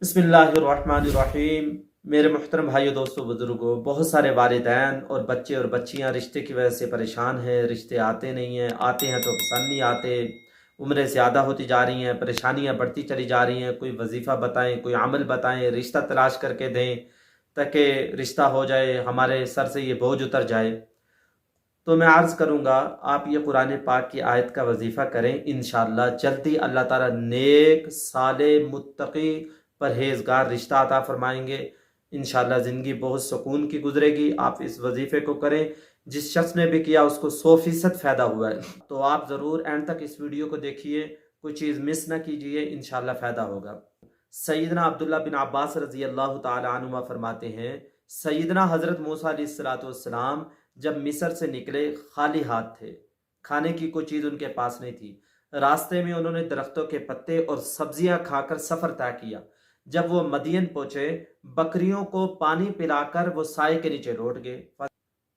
बिस्मिल्लाहिर्रहमानिर्रहीम। मेरे मुहतरम भाइयों, दोस्तों, बुजुर्गों, बहुत सारे वालिदैन और बच्चे और बच्चियां रिश्ते की वजह से परेशान हैं। रिश्ते आते नहीं हैं, आते हैं तो पसंद नहीं आते। उम्रें ज़्यादा होती जा रही हैं, परेशानियां बढ़ती चली जा रही हैं। कोई वजीफ़ा बताएं, कोई अमल बताएं, रिश्ता तलाश करके दें ताकि रिश्ता हो जाए, हमारे सर से ये बोझ उतर जाए। तो मैं अर्ज़ करूँगा, आप ये कुरान पाक की आयत का वजीफ़ा करें। इंशाअल्लाह जल्दी अल्लाह ताला नेक साले मुत्तकी परहेज़गार रिश्ता अता फरमाएंगे। इंशाअल्लाह ज़िंदगी बहुत सुकून की गुजरेगी। आप इस वजीफ़े को करें। जिस शख्स ने भी किया उसको 100% फ़ायदा हुआ है। तो आप ज़रूर एंड तक इस वीडियो को देखिए, कोई चीज़ मिस ना कीजिए, इंशाअल्लाह फ़ायदा होगा। सैयदना अब्दुल्ला बिन अब्बास रज़ी अल्लाह ताला अन्हुमा फरमाते हैं, सैयदना हज़रत मूसा अलैहिस्सलाम जब मिस्र से निकले खाली हाथ थे, खाने की कोई चीज़ उनके पास नहीं थी। रास्ते में उन्होंने दरख्तों के पत्ते और सब्जियां खाकर सफ़र तय किया। जब वो मदियन पहुंचे, बकरियों को पानी पिलाकर वो साए के नीचे लौट गए।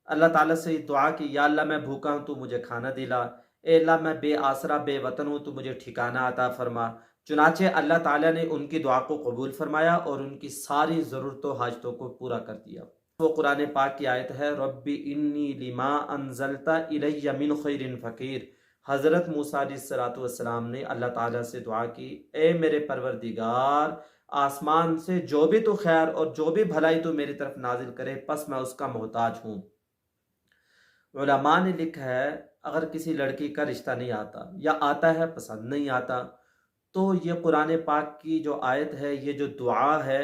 अल्लाह ताला से दुआ की, या अल्लाह मैं भूखा हूँ, तू मुझे खाना दिला। ए अल्लाह मैं बेआसरा बेवतन हूँ, तू मुझे ठिकाना अता फरमा। चुनाचे अल्लाह ताला ने उनकी दुआ को कबूल फरमाया और उनकी सारी ज़रूरतों हाजतों को पूरा कर दिया। वो कुरान पाक की आयत है, रब्बी इन्नी लिमा अनजलता इलैया मिन खैरिन फ़कीर। हज़रत मूसा अलैहिस्सलाम ने अल्लाह ताला से दुआ की, ए मेरे परवरदिगार, आसमान से जो भी तू खैर और जो भी भलाई तू मेरी तरफ नाजिल करे, बस मैं उसका मोहताज हूँ। उलमा ने लिखा है, अगर किसी लड़की का रिश्ता नहीं आता या आता है पसंद नहीं आता, तो ये कुरान पाक की जो आयत है, ये जो दुआ है,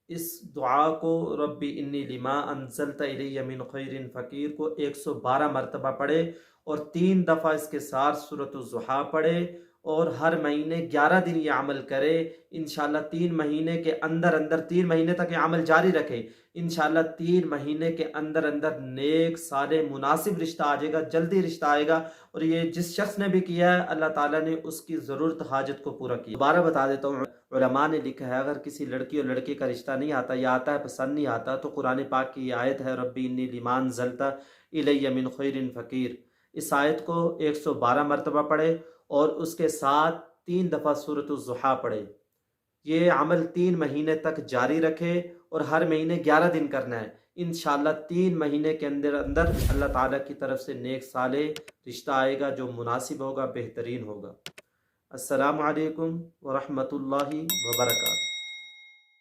इस दुआ को रब्बी इन्नी लिमा अनज़लता इलैया मिन खैरिन फ़कीर को 112 मरतबा पढ़े और 3 दफ़ा इसके साथ सूरत ज़ुहा पढ़े और हर महीने 11 दिन ये अमल करे। इंशाअल्लाह 3 महीने के अंदर अंदर, 3 महीने तक ये अमल जारी रखे। इंशाअल्लाह 3 महीने के अंदर अंदर नेक साले मुनासिब रिश्ता आ जाएगा, जल्दी रिश्ता आएगा। और ये जिस शख्स ने भी किया है, अल्लाह ताला ने उसकी ज़रूरत हाजत को पूरा किया। दोबारा बता देता हूँ, उलमा ने लिखा है, अगर किसी लड़की और लड़के का रिश्ता नहीं आता या आता है पसंद नहीं आता, तो कुरान पाक की आयत है, रब्बी इन्नी लिमान ज़लता इलैया मिन खैरिन फ़कीर। इस आयत को 112 मरतबा पढ़े और उसके साथ 3 दफ़ा सूरत ज़ुहा पढ़े। ये अमल 3 महीने तक जारी रखे और हर महीने 11 दिन करना है। इंशाअल्लाह 3 महीने के अंदर अंदर अल्लाह ताला की तरफ से नेक साले रिश्ता आएगा जो मुनासिब होगा, बेहतरीन होगा। अस्सलामु अलैकुम व रहमतुल्लाहि व बरकातहू।